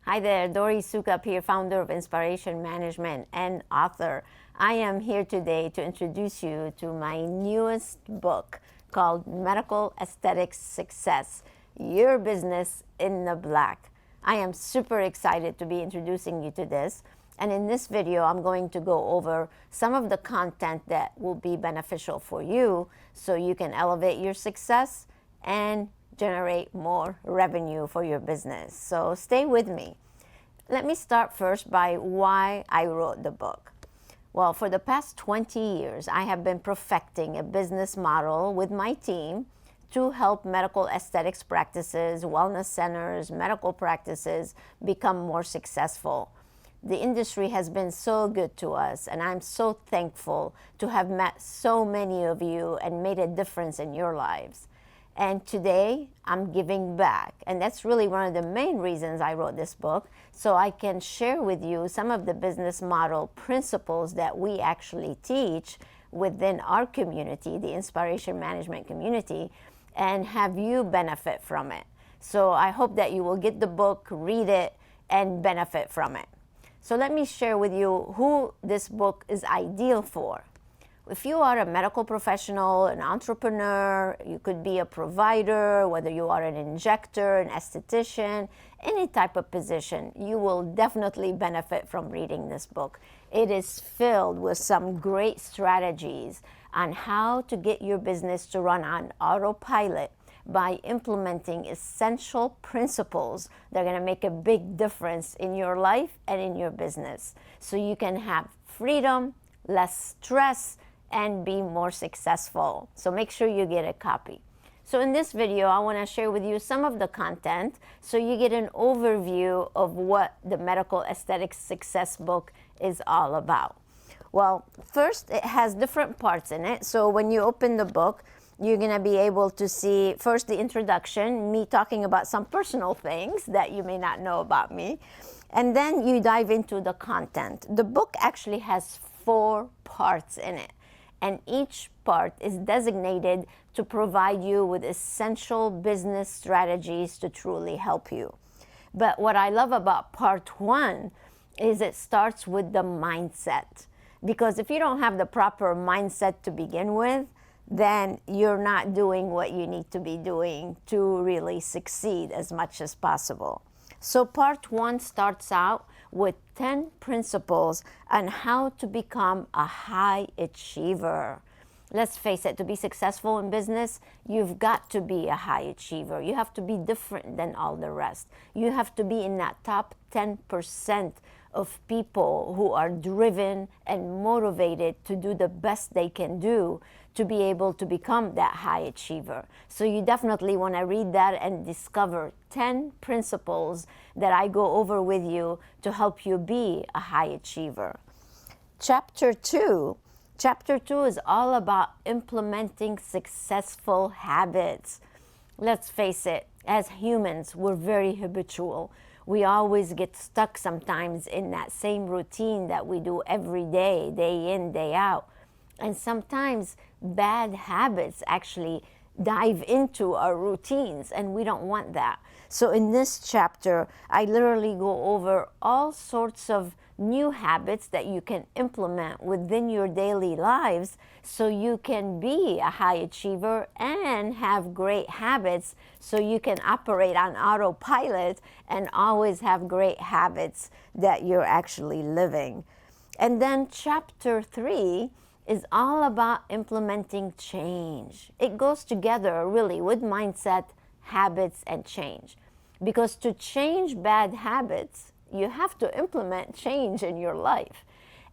Hi there, Dori Soukup here, founder of InSPAration Management and author. I am here today to introduce you to my newest book called Medical Aesthetics Success, Your Business in the Black. I am super excited to be introducing you to this. And in this video, I'm going to go over some of the content that will be beneficial for you so you can elevate your success and generate more revenue for your business. So stay with me. Let me start first by why I wrote the book. Well, for the past 20 years, I have been perfecting a business model with my team to help medical aesthetics practices, wellness centers, medical practices become more successful. The industry has been so good to us, and I'm so thankful to have met so many of you and made a difference in your lives. And today, I'm giving back. And that's really one of the main reasons I wrote this book, so I can share with you some of the business model principles that we actually teach within our community, the InSPAration Management community, and have you benefit from it. So I hope that you will get the book, read it, and benefit from it. So let me share with you who this book is ideal for. If you are a medical professional, an entrepreneur, you could be a provider, whether you are an injector, an esthetician, any type of position, you will definitely benefit from reading this book. It is filled with some great strategies on how to get your business to run on autopilot by implementing essential principles that are going to make a big difference in your life and in your business. So you can have freedom, less stress, and be more successful. So make sure you get a copy. So in this video, I want to share with you some of the content so you get an overview of what the Medical Aesthetics Success book is all about. Well, first, it has different parts in it. So when you open the book, you're going to be able to see first the introduction, me talking about some personal things that you may not know about me. And then you dive into the content. The book actually has 4 parts in it. And each part is designated to provide you with essential business strategies to truly help you. But what I love about part 1 is it starts with the mindset. Because if you don't have the proper mindset to begin with, then you're not doing what you need to be doing to really succeed as much as possible. So part 1 starts out with 10 principles on how to become a high achiever. Let's face it, to be successful in business, you've got to be a high achiever. You have to be different than all the rest. You have to be in that top 10% of people who are driven and motivated to do the best they can do to be able to become that high achiever. So you definitely want to read that and discover 10 principles that I go over with you to help you be a high achiever. Chapter 2 is all about implementing successful habits. Let's face it, as humans, we're very habitual. We always get stuck sometimes in that same routine that we do every day, day in, day out. And sometimes bad habits actually dive into our routines, and we don't want that. So in this chapter, I literally go over all sorts of new habits that you can implement within your daily lives so you can be a high achiever and have great habits so you can operate on autopilot and always have great habits that you're actually living. And then chapter 3 is all about implementing change. It goes together really with mindset, habits, and change. Because to change bad habits, you have to implement change in your life.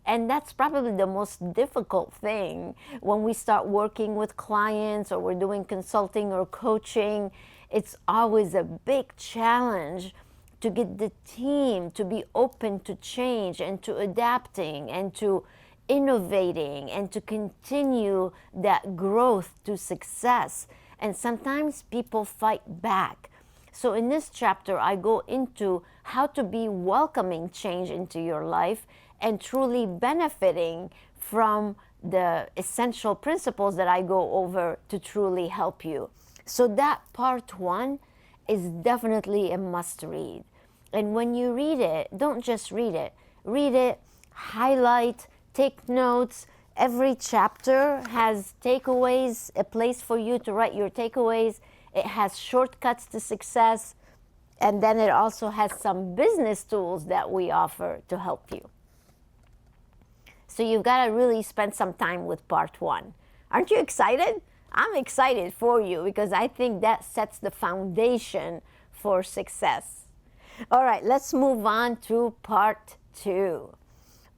And that's probably the most difficult thing when we start working with clients or we're doing consulting or coaching. It's always a big challenge to get the team to be open to change and to adapting and to innovating and to continue that growth to success. And sometimes people fight back. So in this chapter, I go into how to be welcoming change into your life and truly benefiting from the essential principles that I go over to truly help you. So that part 1 is definitely a must read. And when you read it, don't just read it, highlight, take notes. Every chapter has takeaways, a place for you to write your takeaways. It has shortcuts to success. And then it also has some business tools that we offer to help you. So you've got to really spend some time with part 1. Aren't you excited? I'm excited for you because I think that sets the foundation for success. All right, let's move on to part 2.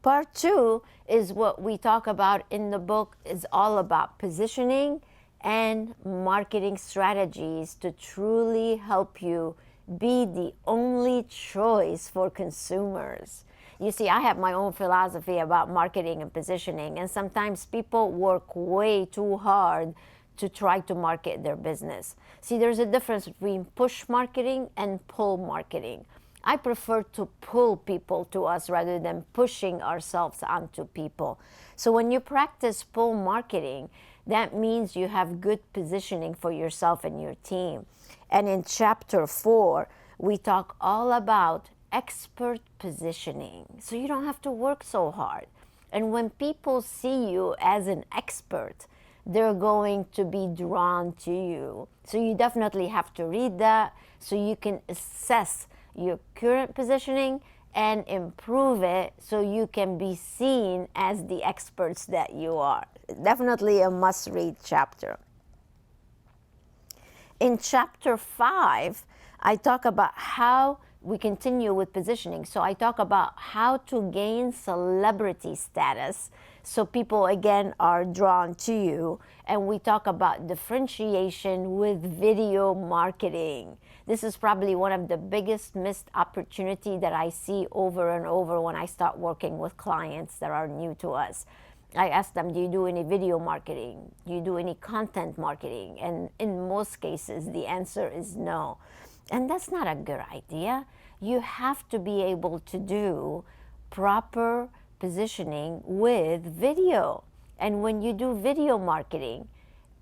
Part 2 is what we talk about in the book. Is all about positioning and marketing strategies to truly help you be the only choice for consumers. You see, I have my own philosophy about marketing and positioning, and sometimes people work way too hard to try to market their business. See, there's a difference between push marketing and pull marketing. I prefer to pull people to us rather than pushing ourselves onto people. So when you practice pull marketing, that means you have good positioning for yourself and your team. And in chapter 4, we talk all about expert positioning. So you don't have to work so hard. And when people see you as an expert, they're going to be drawn to you. So you definitely have to read that so you can assess your current positioning and improve it so you can be seen as the experts that you are. Definitely a must-read chapter. In chapter 5, I talk about how we continue with positioning. So I talk about how to gain celebrity status so people again are drawn to you. And we talk about differentiation with video marketing. This is probably one of the biggest missed opportunity that I see over and over when I start working with clients that are new to us. I ask them, do you do any video marketing? Do you do any content marketing? And in most cases, the answer is no. And that's not a good idea. You have to be able to do proper positioning with video. And when you do video marketing,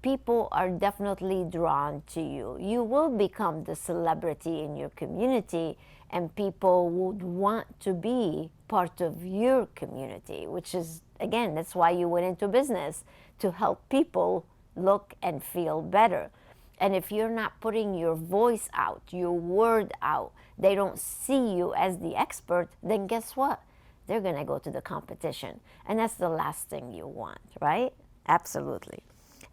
people are definitely drawn to you. You will become the celebrity in your community, and people would want to be part of your community, which is, again, that's why you went into business, to help people look and feel better. And if you're not putting your voice out, your word out, they don't see you as the expert, then guess what? They're going to go to the competition. And that's the last thing you want, right? Absolutely.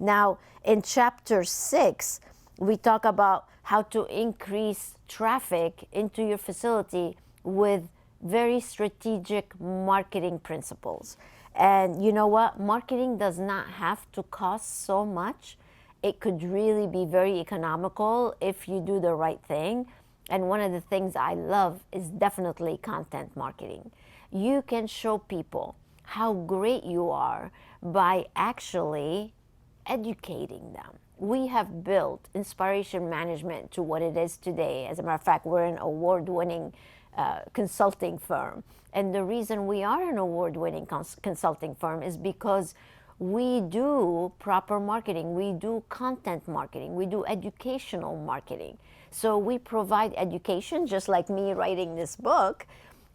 Now, in chapter 6, we talk about how to increase traffic into your facility with very strategic marketing principles. And you know what? Marketing does not have to cost so much. It could really be very economical if you do the right thing. And one of the things I love is definitely content marketing. You can show people how great you are by actually educating them. We have built InSPAration Management to what it is today. As a matter of fact, we're an award-winning consulting firm. And the reason we are an award-winning consulting firm is because we do proper marketing, we do content marketing, we do educational marketing. So we provide education, just like me writing this book.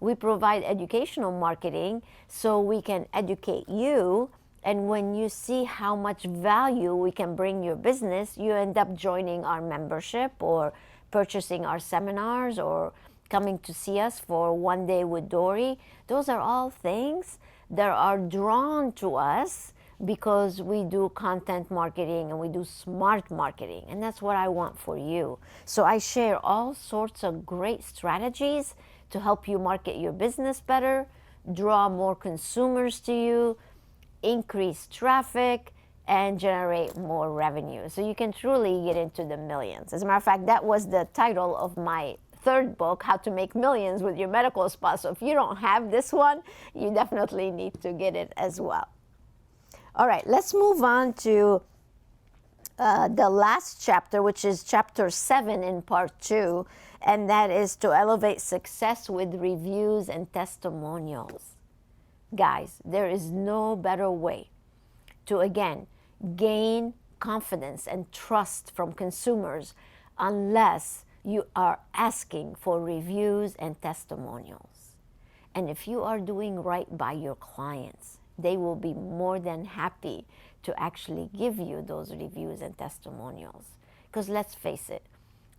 We provide educational marketing so we can educate you. And when you see how much value we can bring your business, you end up joining our membership or purchasing our seminars or coming to see us for One Day with Dori. Those are all things that are drawn to us because we do content marketing and we do smart marketing. And that's what I want for you. So I share all sorts of great strategies to help you market your business better, draw more consumers to you, increase traffic, and generate more revenue. So you can truly get into the millions. As a matter of fact, that was the title of my third book, How to Make Millions with Your Medical Spa. So if you don't have this one, you definitely need to get it as well. All right, let's move on to the last chapter, which is chapter 7 in part 2, and that is to elevate success with reviews and testimonials. Guys, there is no better way to, again, gain confidence and trust from consumers unless you are asking for reviews and testimonials. And if you are doing right by your clients, they will be more than happy to actually give you those reviews and testimonials. Because let's face it,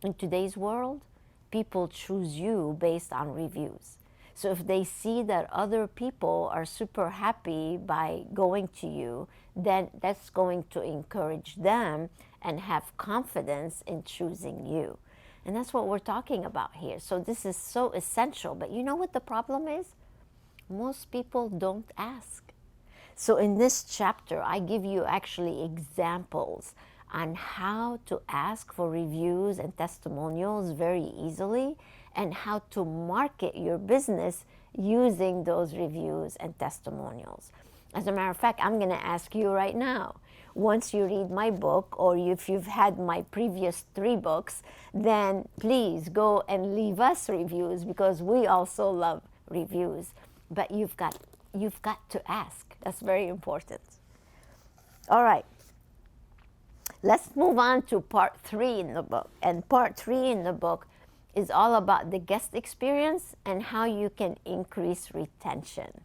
in today's world, people choose you based on reviews. So if they see that other people are super happy by going to you, then that's going to encourage them and have confidence in choosing you. And that's what we're talking about here. So this is so essential. But you know what the problem is? Most people don't ask. So in this chapter, I give you actually examples on how to ask for reviews and testimonials very easily, and how to market your business using those reviews and testimonials. As a matter of fact, I'm going to ask you right now, once you read my book, or if you've had my previous 3 books, then please go and leave us reviews, because we also love reviews. But you've got to ask. That's very important. All right. Let's move on to part 3 in the book. And part 3 in the book is all about the guest experience and how you can increase retention.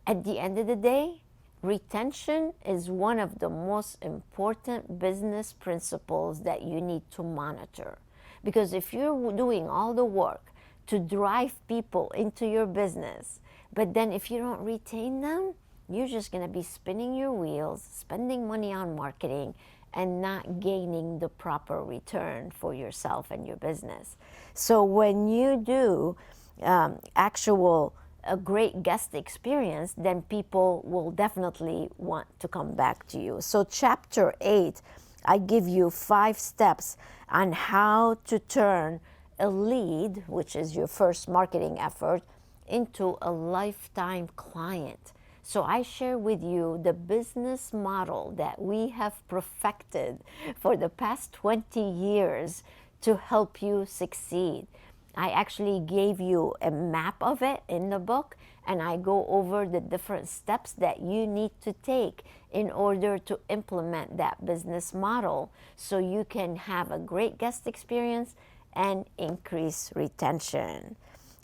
At the end of the day, retention is one of the most important business principles that you need to monitor. Because if you're doing all the work to drive people into your business, but then if you don't retain them, you're just going to be spinning your wheels, spending money on marketing, and not gaining the proper return for yourself and your business. So when you do a great guest experience, then people will definitely want to come back to you. So chapter 8, I give you 5 steps on how to turn a lead, which is your first marketing effort, into a lifetime client. So I share with you the business model that we have perfected for the past 20 years to help you succeed. I actually gave you a map of it in the book, and I go over the different steps that you need to take in order to implement that business model so you can have a great guest experience and increase retention.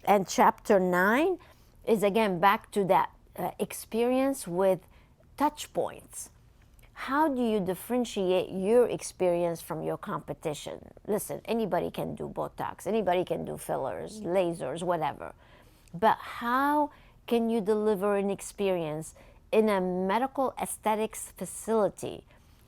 And chapter 9 is again back to that experience with touch points. How do you differentiate your experience from your competition? Listen, anybody can do Botox, anybody can do fillers, lasers, whatever. But how can you deliver an experience in a medical aesthetics facility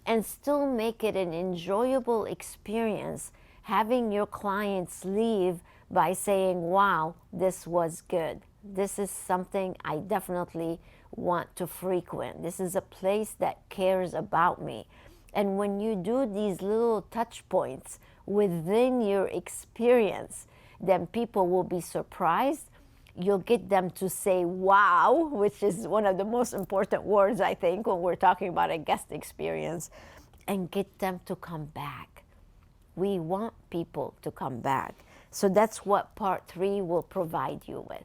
and still make it an enjoyable experience, having your clients leave by saying, wow, this was good. This is something I definitely want to frequent. This is a place that cares about me. And when you do these little touch points within your experience, then people will be surprised. You'll get them to say, wow, which is one of the most important words, I think, when we're talking about a guest experience, and get them to come back. We want people to come back. So that's what part 3 will provide you with.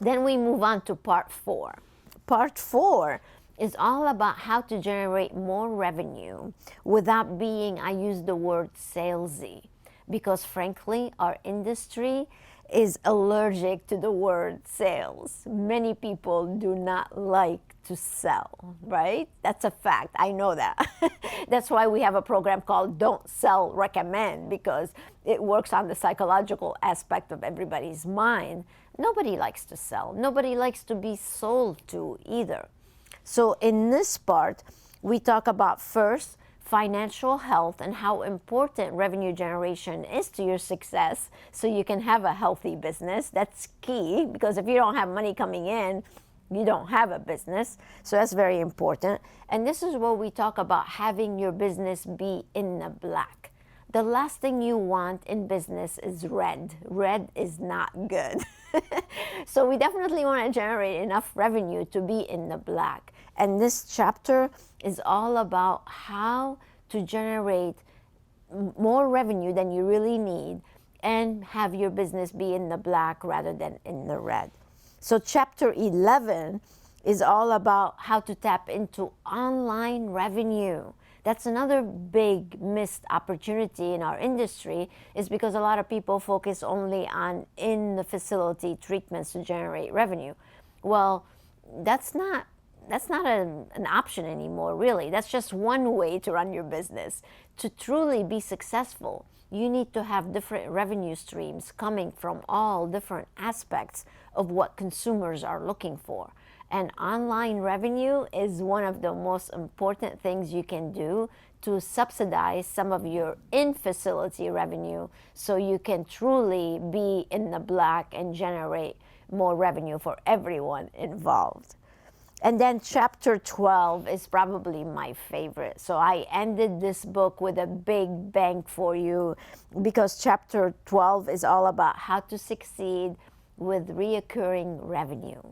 Then we move on to part 4. Part 4 is all about how to generate more revenue without being, I use the word salesy, because frankly, our industry is allergic to the word sales. Many people do not like to sell, right? That's a fact. I know that. That's why we have a program called Don't Sell, Recommend, because it works on the psychological aspect of everybody's mind. Nobody likes to sell. Nobody likes to be sold to either. So in this part, we talk about first, financial health and how important revenue generation is to your success so you can have a healthy business. That's key, because if you don't have money coming in, you don't have a business. So that's very important. And this is where we talk about having your business be in the black. The last thing you want in business is red. Red is not good. So we definitely want to generate enough revenue to be in the black. And this chapter is all about how to generate more revenue than you really need and have your business be in the black rather than in the red. So chapter 11 is all about how to tap into online revenue. That's another big missed opportunity in our industry, is because a lot of people focus only on in the facility treatments to generate revenue. Well, that's not an option anymore, really. That's just one way to run your business. To truly be successful, you need to have different revenue streams coming from all different aspects of what consumers are looking for. And online revenue is one of the most important things you can do to subsidize some of your in-facility revenue, so you can truly be in the black and generate more revenue for everyone involved. And then chapter 12 is probably my favorite. So I ended this book with a big bang for you, because chapter 12 is all about how to succeed with reoccurring revenue.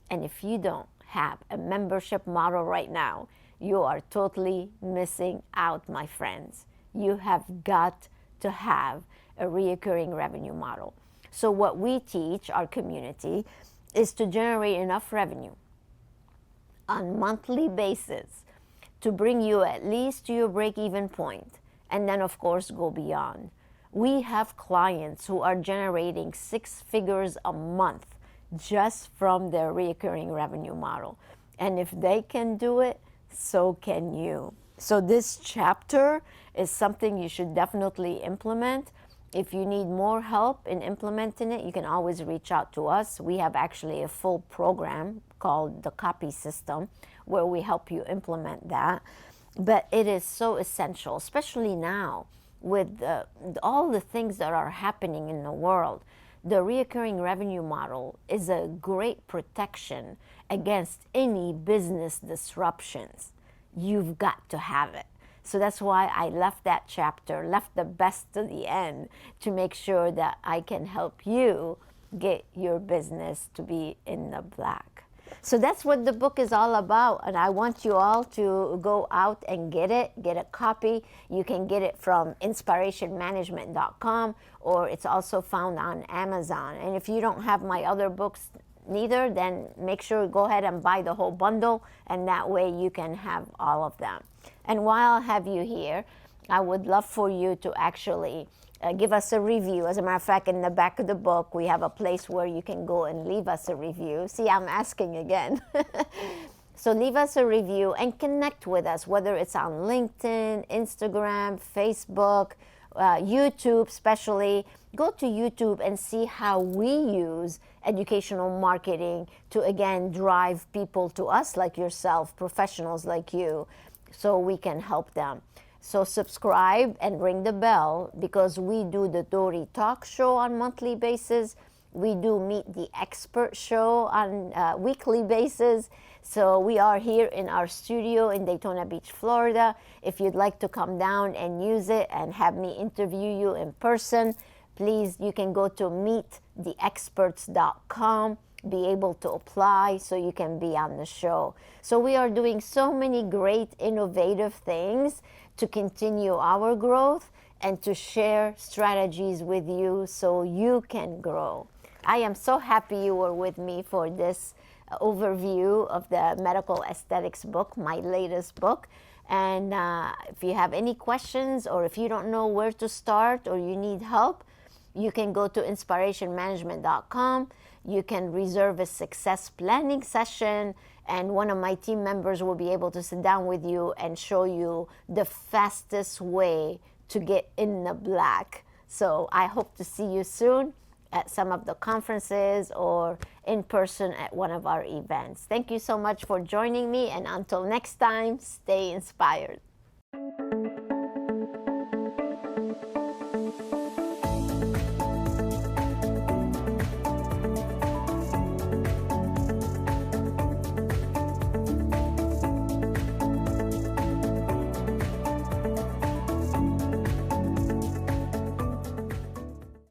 And if you don't have a membership model right now, you are totally missing out, my friends. You have got to have a reoccurring revenue model. So what we teach our community is to generate enough revenue on monthly basis to bring you at least to your break-even point, and then of course go beyond. We have clients who are generating 6 figures a month just from their recurring revenue model. And if they can do it, so can you. So this chapter is something you should definitely implement. If you need more help in implementing it, you can always reach out to us. We have actually a full program called the Copy System, where we help you implement that. But it is so essential, especially now with all the things that are happening in the world. The recurring revenue model is a great protection against any business disruptions. You've got to have it. So that's why I left that chapter, left the best to the end, to make sure that I can help you get your business to be in the black. So that's what the book is all about, and I want you all to go out and get a copy. You can get it from InSPArationManagement.com, or it's also found on Amazon. And if you don't have my other books neither, then make sure you go ahead and buy the whole bundle, and that way you can have all of them. And while I have you here, I would love for you to actually give us a review. As a matter of fact, in the back of the book, we have a place where you can go and leave us a review. See, I'm asking again. So leave us a review and connect with us, whether it's on LinkedIn, Instagram, Facebook, YouTube especially. Go to YouTube and see how we use educational marketing to, again, drive people to us like yourself, professionals like you, so we can help them. So subscribe and ring the bell, because we do the Dori Talk Show on monthly basis. We do Meet the Expert Show on weekly basis. So we are here in our studio in Daytona Beach, Florida. If you'd like to come down and use it and have me interview you in person, please, you can go to meettheexperts.com, be able to apply so you can be on the show. So we are doing so many great innovative things to continue our growth and to share strategies with you so you can grow. I am so happy you were with me for this overview of the Medical Aesthetics book, my latest book. And if you have any questions, or if you don't know where to start, or you need help, you can go to InSPArationManagement.com. You can reserve a success planning session, and one of my team members will be able to sit down with you and show you the fastest way to get in the black. So I hope to see you soon at some of the conferences or in person at one of our events. Thank you so much for joining me, and until next time, stay inspired.